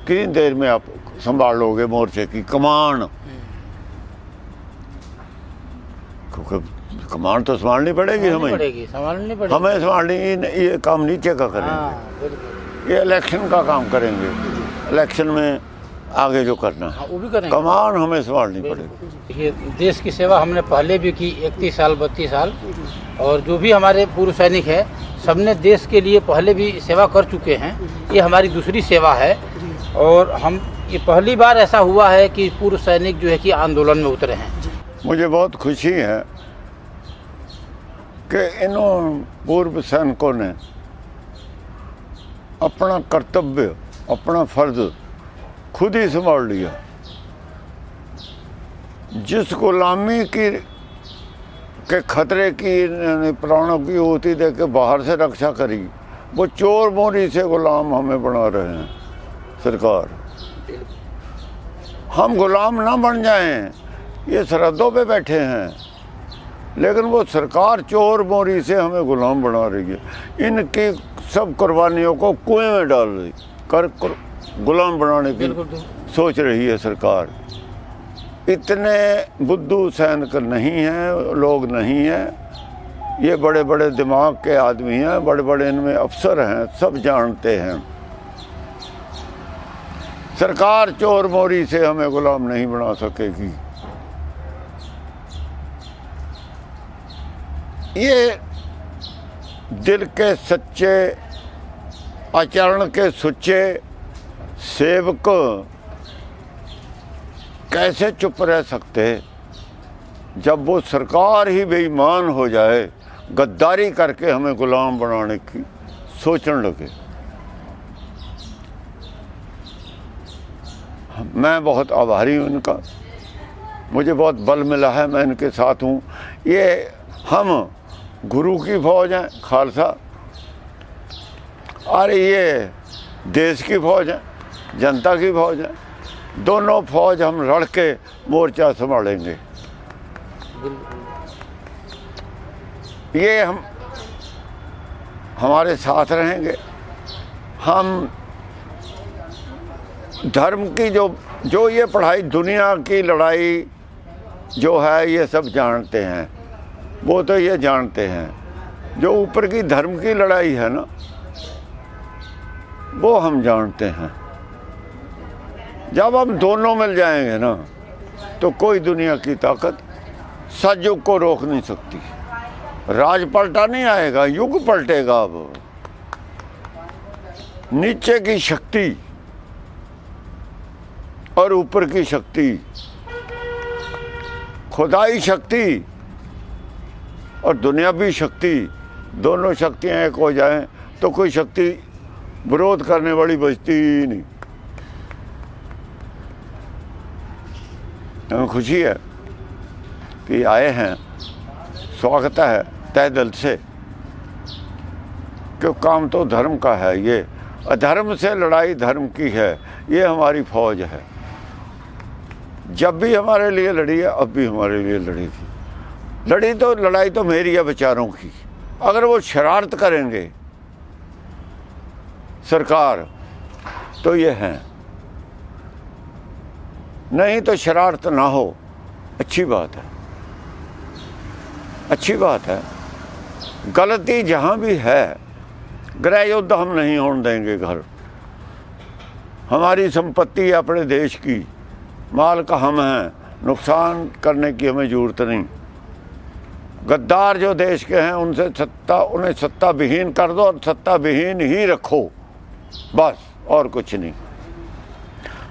कितनी देर में आप संभाल लोगे मोर्चे की कमान? क्योंकि कमान तो संभालनी पड़ेगी हमें, संभालनी पड़ेगी, हमें संभालनी। ये काम नीचे का करेंगे, ये इलेक्शन का काम करेंगे, इलेक्शन में आगे जो करना है वो भी करेंगे। कमान हमें संभालनी पड़ेगी। देखिए, देश की सेवा हमने पहले भी की 31 साल 32 साल, और जो भी हमारे पूर्व सैनिक है सबने देश के लिए पहले भी सेवा कर चुके हैं। ये हमारी दूसरी सेवा है, और हम ये पहली बार ऐसा हुआ है कि पूर्व सैनिक जो है कि आंदोलन में उतरे हैं। मुझे बहुत खुशी है कि इन पूर्व सैनिकों ने अपना कर्तव्य, अपना फर्ज खुद ही संभाल लिया। जिस गुलामी के खतरे की प्राणों की होती दे के बाहर से रक्षा करी, वो चोर मोरी से गुलाम हमें बना रहे हैं सरकार। हम गुलाम ना बन जाएं, ये सरहदों पे बैठे हैं, लेकिन वो सरकार चोर मोरी से हमें गुलाम बना रही है। इनकी सब कुर्बानियों को कुएं में डाल रही कर गुलाम बनाने की सोच रही है सरकार। इतने बुद्धू सैनिक नहीं हैं, लोग नहीं हैं, ये बड़े बड़े दिमाग के आदमी हैं, बड़े बड़े इनमें अफसर हैं, सब जानते हैं। सरकार चोर मोरी से हमें गुलाम नहीं बना सकेगी। ये दिल के सच्चे, आचरण के सुच्चे सेवक कैसे चुप रह सकते जब वो सरकार ही बेईमान हो जाए, गद्दारी करके हमें गुलाम बनाने की सोचने लगे। मैं बहुत आभारी हूँ इनका, मुझे बहुत बल मिला है, मैं इनके साथ हूँ। ये हम गुरु की फौज हैं खालसा, और ये देश की फौज है, जनता की फौज है। दोनों फौज हम लड़ के मोर्चा संभालेंगे। ये हम हमारे साथ रहेंगे। हम धर्म की जो ये पढ़ाई, दुनिया की लड़ाई जो है, ये सब जानते हैं, वो तो ये जानते हैं। जो ऊपर की धर्म की लड़ाई है ना, वो हम जानते हैं। जब हम दोनों मिल जाएंगे ना, तो कोई दुनिया की ताकत सतयुग को रोक नहीं सकती। राज पलटा नहीं आएगा, युग पलटेगा। अब नीचे की शक्ति और ऊपर की शक्ति, खुदाई शक्ति और दुनियावी शक्ति, दोनों शक्तियाँ एक हो जाएं तो कोई शक्ति विरोध करने वाली बचती ही नहीं। हमें खुशी है कि आए हैं, स्वागत है तहे दिल से, क्यों काम तो धर्म का है। ये अधर्म से लड़ाई धर्म की है, ये हमारी फौज है। जब भी हमारे लिए लड़ी है, अब भी हमारे लिए लड़ी थी। लड़ाई तो मेरी है बेचारों की। अगर वो शरारत करेंगे सरकार तो ये हैं, नहीं तो शरारत ना हो, अच्छी बात है, अच्छी बात है। गलती जहाँ भी है, गृह युद्ध हम नहीं होने देंगे। घर हमारी संपत्ति है, अपने देश की, माल का हम हैं, नुकसान करने की हमें ज़रूरत नहीं। गद्दार जो देश के हैं उन्हें सत्ता विहीन कर दो और सत्ता विहीन ही रखो, बस, और कुछ नहीं।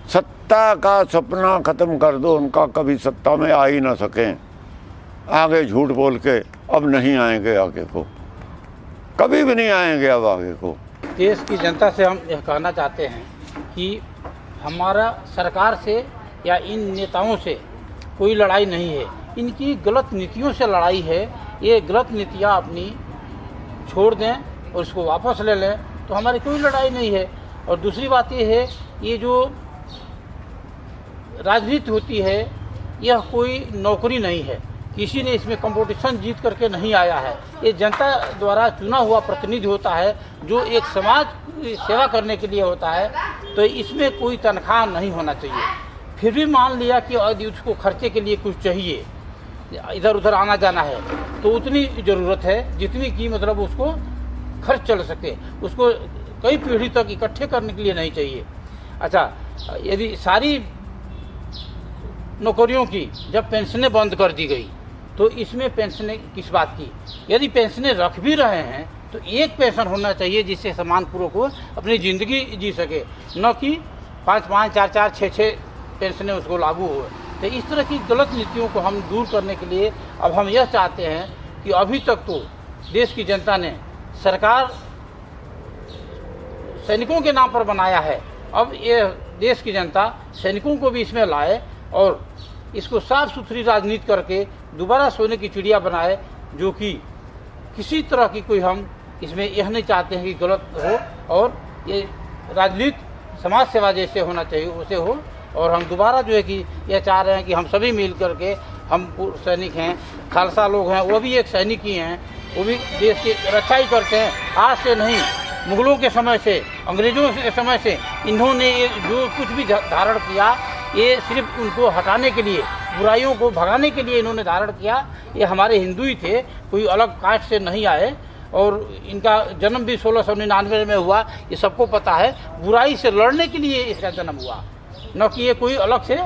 सत्ता का सपना ख़त्म कर दो उनका, कभी सत्ता में आ ही ना सकें। आगे झूठ बोल के अब नहीं आएंगे, आगे को कभी भी नहीं आएंगे अब आगे को। देश की जनता से हम यह कहना चाहते हैं कि हमारा सरकार से या इन नेताओं से कोई लड़ाई नहीं है, इनकी गलत नीतियों से लड़ाई है। ये गलत नीतियाँ अपनी छोड़ दें और इसको वापस ले लें तो हमारी कोई लड़ाई नहीं है। और दूसरी बात ये है, ये जो राजनीति होती है यह कोई नौकरी नहीं है, किसी ने इसमें कंपटीशन जीत करके नहीं आया है। ये जनता द्वारा चुना हुआ प्रतिनिधि होता है जो एक समाज सेवा करने के लिए होता है, तो इसमें कोई तनख्वाह नहीं होना चाहिए। फिर भी मान लिया कि यदि उसको खर्चे के लिए कुछ चाहिए, इधर उधर आना जाना है, तो उतनी ज़रूरत है जितनी की मतलब उसको खर्च चल सके, उसको कई पीढ़ी तक इकट्ठे करने के लिए नहीं चाहिए। अच्छा, यदि सारी नौकरियों की जब पेंशनें बंद कर दी गई, तो इसमें पेंशनें किस बात की? यदि पेंशनें रख भी रहे हैं तो एक पेंशन होना चाहिए जिससे सम्मानपूर्वक वो अपनी ज़िंदगी जी सके, न कि 5-5, 4-4, 6-6 पेंशनें उसको लागू हो। तो इस तरह की गलत नीतियों को हम दूर करने के लिए अब हम यह चाहते हैं कि अभी तक तो देश की जनता ने सरकार सैनिकों के नाम पर बनाया है, अब ये देश की जनता सैनिकों को भी इसमें लाए और इसको साफ सुथरी राजनीति करके दोबारा सोने की चिड़िया बनाए, जो कि किसी तरह की कोई हम इसमें यह नहीं चाहते हैं कि गलत हो, और ये राजनीति समाज सेवा जैसे होना चाहिए वैसे हो। और हम दोबारा जो है कि यह चाह रहे हैं कि हम सभी मिल करके, हम सैनिक हैं, खालसा लोग हैं, वो भी एक सैनिक ही हैं, वो भी देश की रक्षा ही करते हैं। आज से नहीं, मुगलों के समय से, अंग्रेजों के समय से इन्होंने ये जो कुछ भी धारण किया, ये सिर्फ उनको हटाने के लिए, बुराइयों को भगाने के लिए इन्होंने धारण किया। ये हमारे हिंदू ही थे, कोई अलग कास्ट से नहीं आए, और इनका जन्म भी 1699 में हुआ, ये सबको पता है। बुराई से लड़ने के लिए इसका जन्म हुआ, न कि ये कोई अलग से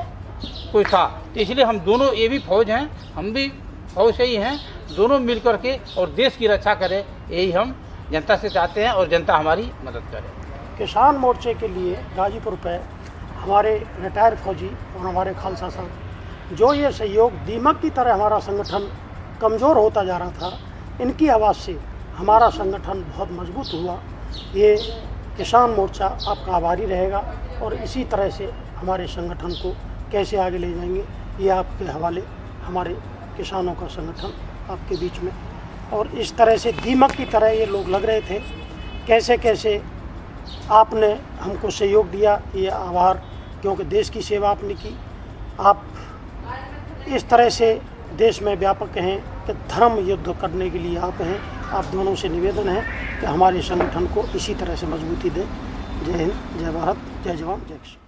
कोई था। तो इसलिए हम दोनों, ये भी फौज हैं, हम भी फौज से ही हैं, दोनों मिल करके और देश की रक्षा करें, यही हम जनता से चाहते हैं और जनता हमारी मदद करे। किसान मोर्चे के लिए गाजीपुर पे हमारे रिटायर फौजी और हमारे खालसा साहब जो ये सहयोग दीमक की तरह हमारा संगठन कमज़ोर होता जा रहा था, इनकी आवाज़ से हमारा संगठन बहुत मजबूत हुआ। ये किसान मोर्चा आपका आभारी रहेगा, और इसी तरह से हमारे संगठन को कैसे आगे ले जाएंगे, ये आपके हवाले, हमारे किसानों का संगठन आपके बीच में। और इस तरह से दीमक की तरह ये लोग लग रहे थे, कैसे कैसे आपने हमको सहयोग दिया, ये आभार, क्योंकि देश की सेवा आपने की। आप इस तरह से देश में व्यापक हैं कि धर्म युद्ध करने के लिए आप हैं। आप दोनों से निवेदन है कि हमारे संगठन को इसी तरह से मजबूती दें। जय हिंद, जय भारत, जय जवान, जय किसान।